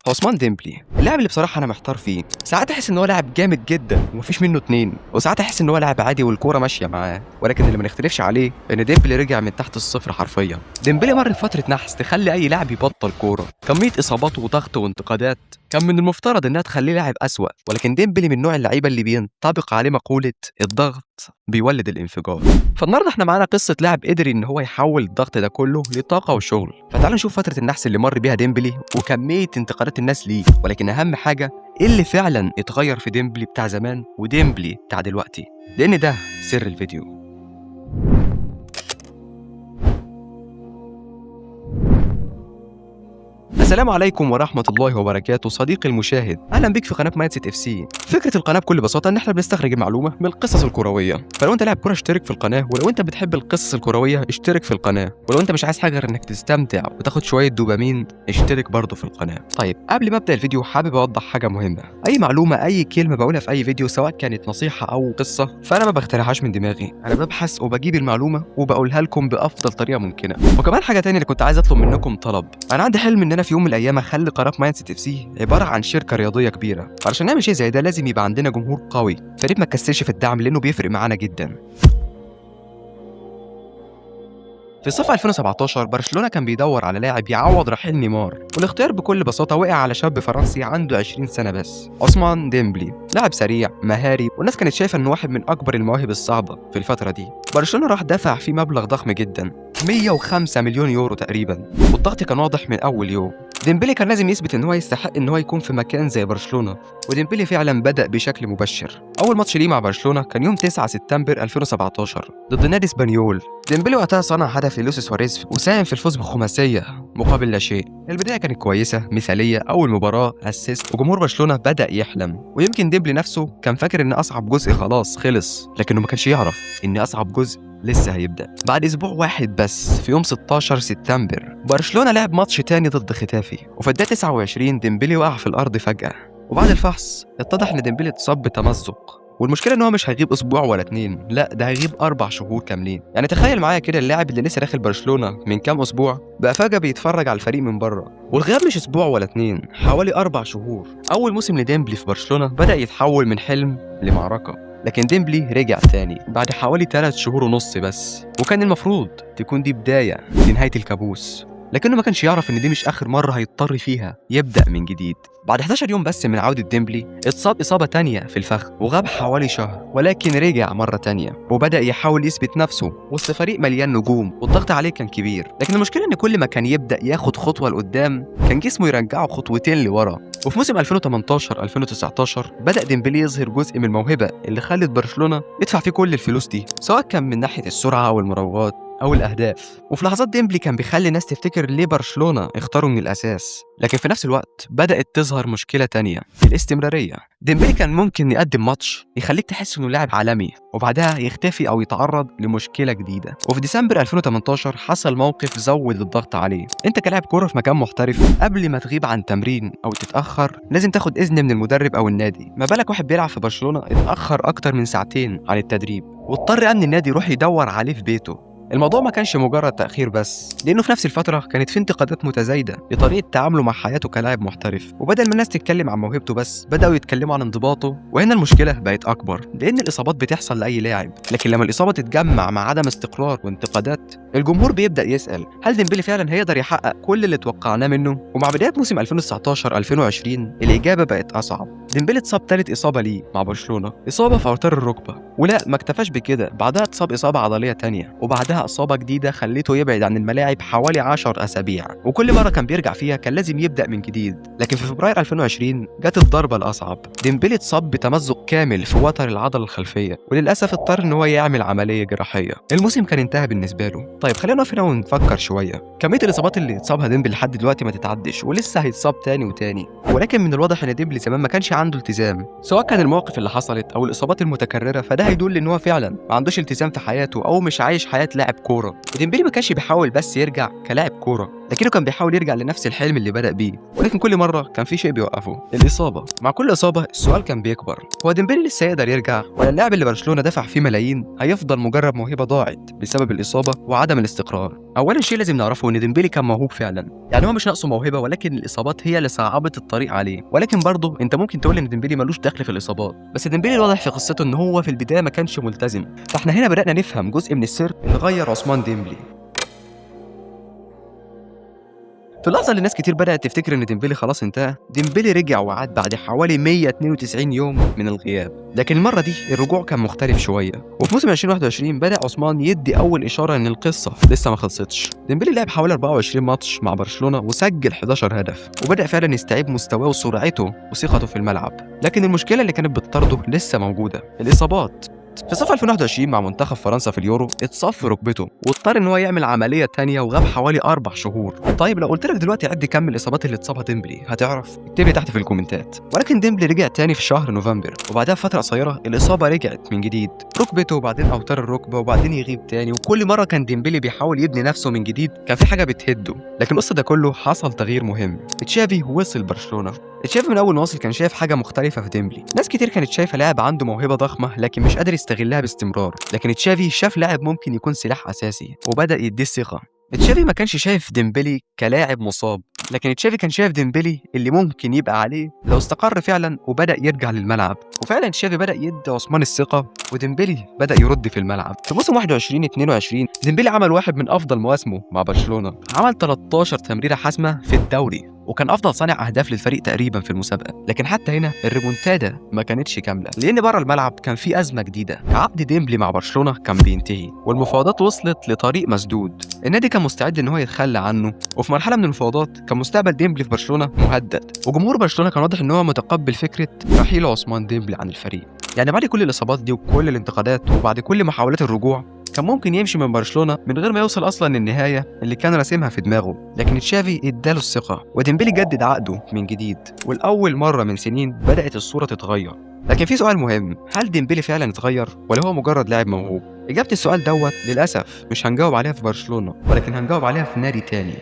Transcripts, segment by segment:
عثمان ديمبلي اللاعب اللي بصراحه انا محتار فيه. ساعات احس ان هو لاعب جامد جدا ومفيش منه اتنين، وساعات احس ان هو لاعب عادي والكوره ماشيه معاه، ولكن اللي ما نختلفش عليه ان ديمبلي رجع من تحت الصفر حرفيا. ديمبلي مر بفتره نحس تخلي اي لاعب يبطل كوره، كميه اصابات وضغط وانتقادات كان من المفترض انها تخليه لاعب اسوأ، ولكن ديمبلي من نوع اللعيبه اللي بينطبق عليه مقوله الضغط بيولد الانفجار. فالنهارده احنا معانا قصه لاعب قدر ان هو يحول الضغط ده كله لطاقه وشغل. فتعالوا نشوف فتره النحس اللي مر بيها ديمبلي وكميه انتقادات الناس ليه، ولكن اهم حاجه ايه اللي فعلا اتغير في ديمبلي بتاع زمان وديمبلي بتاع دلوقتي، لان ده سر الفيديو. السلام عليكم ورحمة الله وبركاته صديقي المشاهد، أهلا بك في قناة مايند سيت اف سي. فكرة القناة بكل بساطة إن إحنا بنستخرج المعلومة من القصص الكروية، فلو أنت لاعب كورة اشترك في القناة، ولو أنت بتحب القصص الكروية اشترك في القناة، ولو أنت مش عايز حاجة غير إنك تستمتع وتاخد شوية دوبامين اشترك برضه في القناة. طيب قبل ما أبدأ الفيديو حابب أوضح حاجة مهمة، أي معلومة أي كلمة بقولها في أي فيديو سواء كانت نصيحة أو قصة فأنا ما بخترعهاش من دماغي، أنا ببحث وبجيب المعلومة وبقولها لكم بأفضل طريقة ممكنة. وكمان حاجة تانية اللي كنت عايز أطلب منكم طلب، أنا عندي حلم إن أنا في يوم من الأيام أخلي قناة مايند سيت اف سي عباره عن شركه رياضيه كبيره، علشان نعمل شيء زي ده لازم يبقى عندنا جمهور قوي، فريق ما تكسلش في الدعم لانه بيفرق معانا جدا. في صيف 2017 برشلونة كان بيدور على لاعب يعوض رحيل نيمار، والاختيار بكل بساطة وقع على شاب فرنسي عنده 20 سنة بس، عثمان ديمبلي. لاعب سريع مهاري والناس كانت شايفة انه واحد من اكبر المواهب الصعبة في الفترة دي. برشلونة راح دفع فيه مبلغ ضخم جدا 105 مليون يورو تقريبا، والضغط كان واضح من اول يوم. ديمبلي كان لازم يثبت ان هو يستحق ان هو يكون في مكان زي برشلونة، وديمبلي فعلا بدأ بشكل مبشر. اول ماتش ليه مع برشلونة كان يوم 9 سبتمبر 2017 ضد نادي اسبانيول. ديمبلي وقتها صنع هدف للويس سواريز وساهم في الفوز بخماسية مقابل لا شيء. البداية كانت كويسة مثالية، أول مباراة أسيست وجمهور برشلونة بدأ يحلم، ويمكن ديمبلي نفسه كان فاكر إن أصعب جزء خلاص خلص، لكنه ما كانش يعرف إن أصعب جزء لسه هيبدأ. بعد أسبوع واحد بس في يوم 16 سبتمبر برشلونة لعب ماتش تاني ضد ختافي، وفي الدقيقة 29 ديمبلي وقع في الأرض فجأة، وبعد الفحص اتضح إن ديمبلي اتصاب بتمزق، والمشكله ان هو مش هيغيب اسبوع ولا اتنين، لا ده هيغيب 4 شهور كاملين. يعني تخيل معايا كده اللاعب اللي لسه داخل برشلونه من كام اسبوع بقى فجاه بيتفرج على الفريق من بره، والغياب مش اسبوع ولا اتنين، حوالي 4 شهور. اول موسم لديمبلي في برشلونه بدا يتحول من حلم لمعركه، لكن ديمبلي رجع تاني بعد حوالي 3 شهور ونص بس، وكان المفروض تكون دي بدايه لنهايه الكابوس، لكنه ما كانش يعرف ان دي مش اخر مره هيضطر فيها يبدا من جديد. بعد 11 يوم بس من عوده ديمبلي اتصاب اصابه تانية في الفخذ وغاب حوالي شهر، ولكن رجع مره تانية وبدا يحاول يثبت نفسه وسط فريق مليان نجوم والضغط عليه كان كبير. لكن المشكله ان كل ما كان يبدا ياخد خطوه لقدام كان جسمه يرجعه خطوتين لورا. وفي موسم 2018 2019 بدا ديمبلي يظهر جزء من الموهبه اللي خلت برشلونه يدفع فيه كل الفلوس دي، سواء كان من ناحيه السرعه او المراوغات أو الأهداف. وفي لحظات ديمبلي كان بيخلي الناس تفتكر ليه برشلونة اختاروا من الأساس، لكن في نفس الوقت بدأت تظهر مشكلة تانية، الاستمرارية. ديمبلي كان ممكن يقدم ماتش يخليك تحس إنه لاعب عالمي وبعدها يختفي أو يتعرض لمشكلة جديدة. وفي ديسمبر 2018 حصل موقف زود الضغط عليه. أنت كلاعب كورة في مكان محترف قبل ما تغيب عن تمرين أو تتأخر لازم تاخد إذن من المدرب أو النادي، ما بالك واحد بيلعب في برشلونة اتأخر أكتر من ساعتين عن التدريب واضطر أمن النادي يروح يدور عليه في بيته. الموضوع ما كانش مجرد تأخير بس، لأنه في نفس الفترة كانت في انتقادات متزايدة لطريقة تعامله مع حياته كلاعب محترف، وبدل ما الناس تتكلم عن موهبته بس بدأوا يتكلموا عن انضباطه. وهنا المشكلة بقت أكبر، لأن الإصابات بتحصل لأي لاعب، لكن لما الإصابة تتجمع مع عدم استقرار وانتقادات الجمهور بيبدأ يسأل هل ديمبلي فعلا هيقدر يحقق كل اللي توقعناه منه؟ ومع بداية موسم 2019 2020 الإجابة بقت أصعب. ديمبلي اتصاب تالت إصابة ليه مع برشلونة، إصابة في أوتار الركبة، ولا ما اكتفاش بكده، بعدها اتصاب إصابة عضلية تانية، وبعدها إصابة جديدة خليته يبعد عن الملاعب حوالي 10 أسابيع، وكل مرة كان بيرجع فيها كان لازم يبدأ من جديد. لكن في فبراير 2020 جت الضربة الأصعب، ديمبلي اتصاب بتمزق كامل في وتر العضلة الخلفية، وللأسف اضطر إن هو يعمل عملية جراحية. الموسم كان انتهى بالنسبة له. طيب خلينا نقف هنا ونفكر شوية، كمية الإصابات اللي اتصابها ديمبلي لحد دلوقتي ما تتعدش، ولسه هيتصاب تاني وتاني، ولكن من الواضح إن ديمبلي زمان ما كانش عنده التزام، سواء كان المواقف اللي حصلت أو الإصابات المتكررة، فده هيدل إن هو فعلا ما عندوش التزام في حياته أو مش عايش حياة لاعب كورة. وديمبلي ما كانش بيحاول بس يرجع كلاعب كورة، لكنه كان بيحاول يرجع لنفس الحلم اللي بدأ بيه، ولكن كل مرة كان في شيء بيوقفه، الإصابة. مع كل إصابة السؤال كان بيكبر، هو ديمبلي لسه يقدر يرجع، ولا اللاعب اللي برشلونة دفع فيه ملايين هيفضل مجرد موهبة ضاعت بسبب الإصابة وعدم الاستقرار؟ اولا شيء لازم نعرفه ان ديمبلي كان موهوب فعلا، يعني هو مش ناقصه موهبه، ولكن الاصابات هي اللي صعبت الطريق عليه. ولكن برضه انت ممكن تقول ان ديمبلي ملوش دخل في الاصابات، بس ديمبلي الواضح في قصته ان هو في البدايه ما كانش ملتزم. فاحنا هنا بدانا نفهم جزء من السر اللي غير عثمان ديمبلي. في اللحظة اللي ناس كتير بدأت تفتكر إن ديمبلي خلاص انتهى، ديمبلي رجع وعاد بعد حوالي 192 يوم من الغياب، لكن المرة دي الرجوع كان مختلف شوية. وفي موسم 2021 بدأ عثمان يدي أول إشارة إن القصة لسه ما خلصتش. ديمبلي لعب حوالي 24 ماتش مع برشلونة وسجل 11 هدف، وبدأ فعلا يستعيد مستواه وسرعته وثقته في الملعب. لكن المشكلة اللي كانت بتطارده لسه موجودة، الإصابات. في صيف 2021 مع منتخب فرنسا في اليورو اتصاب في ركبته واضطر ان هو يعمل عمليه تانية وغاب حوالي 4 شهور. طيب لو قلت لك دلوقتي عد كم الاصابات اللي اتصابها ديمبلي هتعرف؟ اكتب لي تحت في الكومنتات. ولكن ديمبلي رجع تاني في شهر نوفمبر، وبعدها بفتره قصيره الاصابه رجعت من جديد، ركبته وبعدين اوتار الركبه وبعدين يغيب تاني، وكل مره كان ديمبلي بيحاول يبني نفسه من جديد كان في حاجه بتهده. لكن وسط ده كله حصل تغيير مهم، تشافي وصل برشلونه. تشافي من اول ما وصل كان شايف حاجه مختلفه في ديمبلي. ناس كتير كانت شايفه لاعب عنده موهبه ضخمه لكن مش قادر يستغلها باستمرار، لكن تشافي شاف لاعب ممكن يكون سلاح اساسي وبدا يديه الثقه. تشافي ما كانش شايف ديمبلي كلاعب مصاب، لكن تشافي كان شايف ديمبلي اللي ممكن يبقى عليه لو استقر فعلا وبدا يرجع للملعب. وفعلا تشافي بدا يدي عثمان الثقه وديمبلي بدا يرد في الملعب. في موسم 21-22 ديمبلي عمل واحد من افضل مواسمه مع برشلونه، عمل 13 تمريره حاسمه في الدوري وكان افضل صانع اهداف للفريق تقريبا في المسابقه. لكن حتى هنا الريمونتادا ما كانتش كامله، لان بره الملعب كان في ازمه جديده. عقد ديمبلي مع برشلونه كان بينتهي والمفاوضات وصلت لطريق مسدود. النادي كان مستعد ان هو يتخلى عنه، وفي مرحله من المفاوضات كان مستقبل ديمبلي في برشلونه مهدد، وجمهور برشلونه كان واضح ان هو متقبل فكره رحيل عثمان ديمبلي عن الفريق. يعني بعد كل الاصابات دي وكل الانتقادات وبعد كل محاولات الرجوع كان ممكن يمشي من برشلونة من غير ما يوصل أصلا للنهاية اللي كان راسمها في دماغه. لكن تشافي اداله الثقة وديمبلي جدد عقده من جديد، والأول مرة من سنين بدأت الصورة تتغير. لكن في سؤال مهم، هل ديمبلي فعلا اتغير ولا هو مجرد لاعب موهوب؟ إجابة السؤال دوت للأسف مش هنجاوب عليها في برشلونة، ولكن هنجاوب عليها في نادي تاني.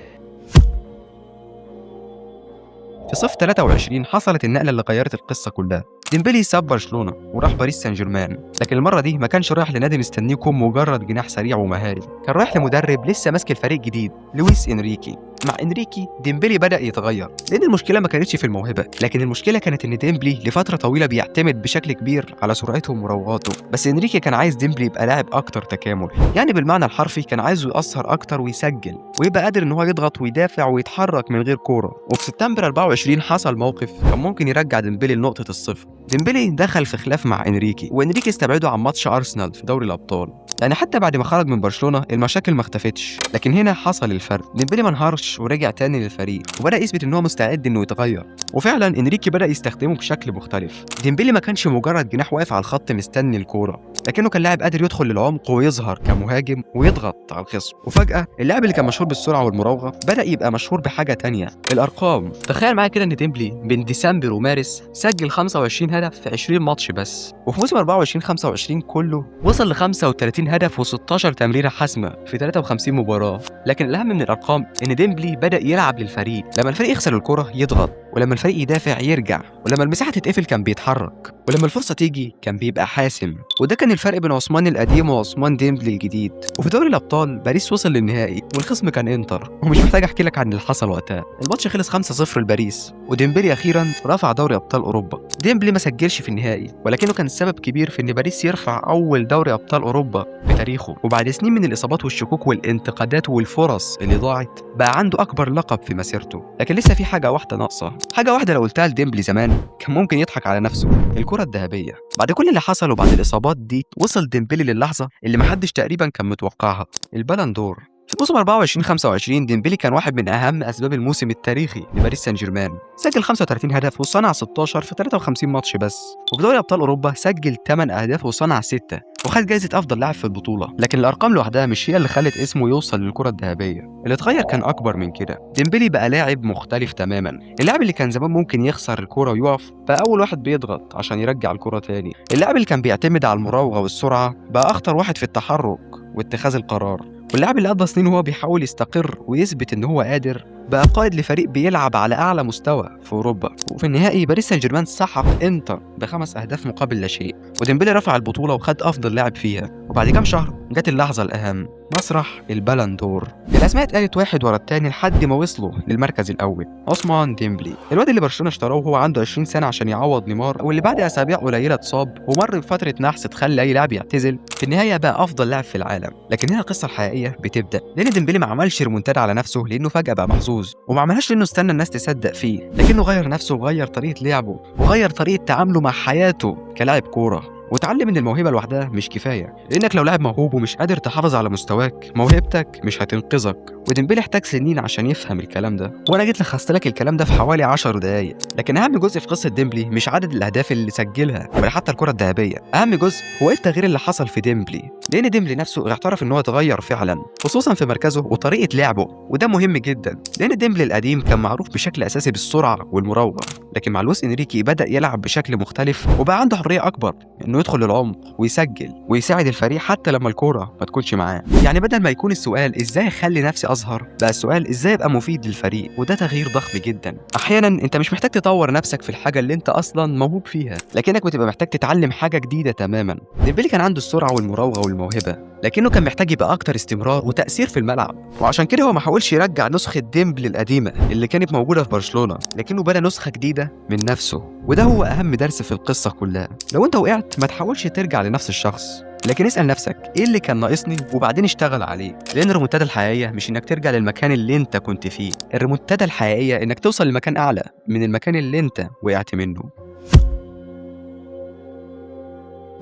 في صيف 23 حصلت النقلة اللي غيرت القصة كلها. ديمبلي ساب برشلونة وراح باريس سان جيرمان، لكن المرة دي ما كانش رايح لنادي مستنيه يكون مجرد جناح سريع ومهاري، كان رايح لمدرب لسه ماسك الفريق جديد، لويس إنريكي. مع إنريكي ديمبلي بدأ يتغير، لأن المشكلة ما كانتش في الموهبة، لكن المشكلة كانت إن ديمبلي لفترة طويلة بيعتمد بشكل كبير على سرعته ومراوغاته. بس إنريكي كان عايز ديمبلي يبقى لاعب أكتر تكامل، يعني بالمعنى الحرفي كان عايزه يأثر أكتر ويسجل ويبقى قادر إن هو يضغط ويدافع ويتحرك من غير كورة. وفي سبتمبر 24 حصل موقف كان ممكن يرجع ديمبلي لنقطة الصفر. ديمبلي دخل في خلاف مع إنريكي، وإنريكي استبعده عن ماتش أرسنال في دوري الأبطال. يعني حتى بعد ما خرج من برشلونة المشاكل ما اختفتش، لكن هنا حصل الفرق. ديمبلي ما انهارش ورجع تاني للفريق وبدأ يثبت إن هو مستعد إنه يتغير، وفعلا إنريكي بدأ يستخدمه بشكل مختلف. ديمبلي ما كانش مجرد جناح واقف على الخط مستني الكورة، لكنه كان لاعب قادر يدخل للعمق ويظهر كمهاجم ويضغط على الخصم. وفجأة اللاعب اللي كان مشهور بالسرعة والمراوغة بدأ يبقى مشهور بحاجة تانية، الأرقام. تخيل معايا كده إن ديمبلي بين ديسمبر ومارس سجل 25 هدف في 20 ماتش بس، وفي موسم 24-25 كله وصل ل 35 هدف و16 تمريرة حاسمة في 53 مباراة. لكن الأهم من الأرقام إن ديمبلي بدأ يلعب للفريق، لما الفريق يخسر الكرة يضغط، ولما الفريق يدافع يرجع، ولما المساحة تتقفل كان بيتحرك، ولما الفرصة تيجي كان بيبقى حاسم. وده كان الفرق بين عثمان القديم وعثمان ديمبلي الجديد. وفي دوري الأبطال باريس وصل للنهائي والخصم كان إنتر، ومش محتاج أحكي لك عن اللي حصل وقتها. الماتش خلص 5-0 لباريس، وديمبلي أخيرا رفع دوري أبطال أوروبا. ديمبلي ما سجلش في النهائي، ولكنه كان سبب كبير في إن باريس يرفع أول دوري أبطال أوروبا بتاريخه. وبعد سنين من الإصابات والشكوك والانتقادات والفرص اللي ضاعت بقى عنده أكبر لقب في مسيرته. لكن لسه في حاجة واحدة ناقصة، حاجة واحدة لو قلتها لديمبلي زمان كان ممكن يضحك على نفسه، الكرة الذهبية. بعد كل اللي حصل وبعد الإصابات دي وصل ديمبلي للحظة اللي محدش تقريبا كان متوقعها، البالون دور. في موسم 24-25 ديمبلي كان واحد من أهم أسباب الموسم التاريخي لباريس سان جيرمان، سجل 35 هدف وصنع 16 في 53 ماتش بس. وفي دوري أبطال أوروبا سجل 8 أهداف وصنع 6، وخد جائزة أفضل لاعب في البطولة. لكن الأرقام لوحدها مش هي اللي خلت اسمه يوصل للكرة الذهبية، اللي اتغير كان أكبر من كده. ديمبلي بقى لاعب مختلف تماما، اللاعب اللي كان زمان ممكن يخسر الكرة ويقف بقى أول واحد بيضغط عشان يرجع الكرة تاني. اللاعب اللي كان بيعتمد على المراوغة والسرعة بقى أخطر واحد في التحرك واتخاذ القرار. واللاعب اللي قضى سنين وهو بيحاول يستقر ويثبت إن هو قادر بقى قائد لفريق بيلعب على اعلى مستوى في اوروبا، وفي النهائي باريس سان جيرمان سحق انتر ب5 اهداف مقابل لا شيء، وديمبلي رفع البطوله وخد افضل لاعب فيها. وبعد كام شهر جت اللحظه الاهم، مسرح البالون دور. الاسماء اتقالت واحد ورا التاني لحد ما وصلوا للمركز الاول. عثمان ديمبلي، الواد اللي برشلونه اشتراه وهو عنده 20 سنه عشان يعوض نيمار، واللي بعد اسابيع قليله اتصاب ومر بفتره نحس تخلي اي لاعب يعتزل، في النهايه بقى افضل لاعب في العالم. لكن هنا القصه الحقيقيه بتبدا، لان ديمبلي ما عملش ريمونتادا على نفسه لانه فجاه بقى محظوظ، وما عملهاش لانه استنى الناس تصدق فيه، لكنه غير نفسه وغير طريقه لعبه وغير طريقه تعامله مع حياته كلاعب كوره. وتعلم ان الموهبه لوحدها مش كفايه، لانك لو لاعب موهوب ومش قادر تحافظ على مستواك، موهبتك مش هتنقذك. وديمبلي احتاج سنين عشان يفهم الكلام ده، وانا جيت لخصت لك الكلام ده في حوالي 10 دقايق. لكن اهم جزء في قصه ديمبلي مش عدد الاهداف اللي سجلها ولا حتى الكره الذهبيه، اهم جزء هو ايه التغيير اللي حصل في ديمبلي، لان ديمبلي نفسه اعترف ان هو اتغير فعلا، خصوصا في مركزه وطريقه لعبه، وده مهم جدا، لان ديمبلي القديم كان معروف بشكل اساسي بالسرعه والمراوغه، لكن مع لويس انريكي بدا يلعب بشكل مختلف وبقى عنده حريه اكبر انه يدخل للعمق ويسجل ويساعد الفريق حتى لما الكوره ما تكونش معاه. يعني بدل ما يكون السؤال ازاي اخلي نفسي اظهر، بقى السؤال ازاي ابقى مفيد للفريق، وده تغيير ضخم جدا. احيانا انت مش محتاج تطور نفسك في الحاجه اللي انت اصلا موهوب فيها، لكنك بتبقى محتاج تتعلم حاجه جديده تماما. ديمبلي كان عنده السرعه والمراوغه والموهبه، لكنه كان محتاج يبقى اكتر استمرار وتاثير في الملعب، وعشان كده هو ما حاولش يرجع نسخه ديمبلي القديمه اللي كانت موجوده في برشلونه، لكنه بنى نسخه جديده من نفسه. وده هو اهم درس في القصه كلها. لو انت وقعت ما تحاولش ترجع لنفس الشخص، لكن اسال نفسك ايه اللي كان ناقصني وبعدين اشتغل عليه. لان الريمونتادا الحقيقيه مش انك ترجع للمكان اللي انت كنت فيه، الريمونتادا الحقيقيه انك توصل لمكان اعلى من المكان اللي انت وقعت منه.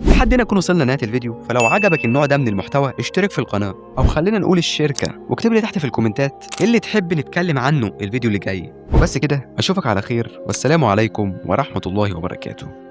لحد هنا نكون وصلنا لنهايه الفيديو، فلو عجبك النوع ده من المحتوى اشترك في القناه، او خلينا نقول الشركه، واكتب لي تحت في الكومنتات ايه اللي تحب نتكلم عنه الفيديو اللي جاي. وبس كده، اشوفك على خير، والسلام عليكم ورحمه الله وبركاته.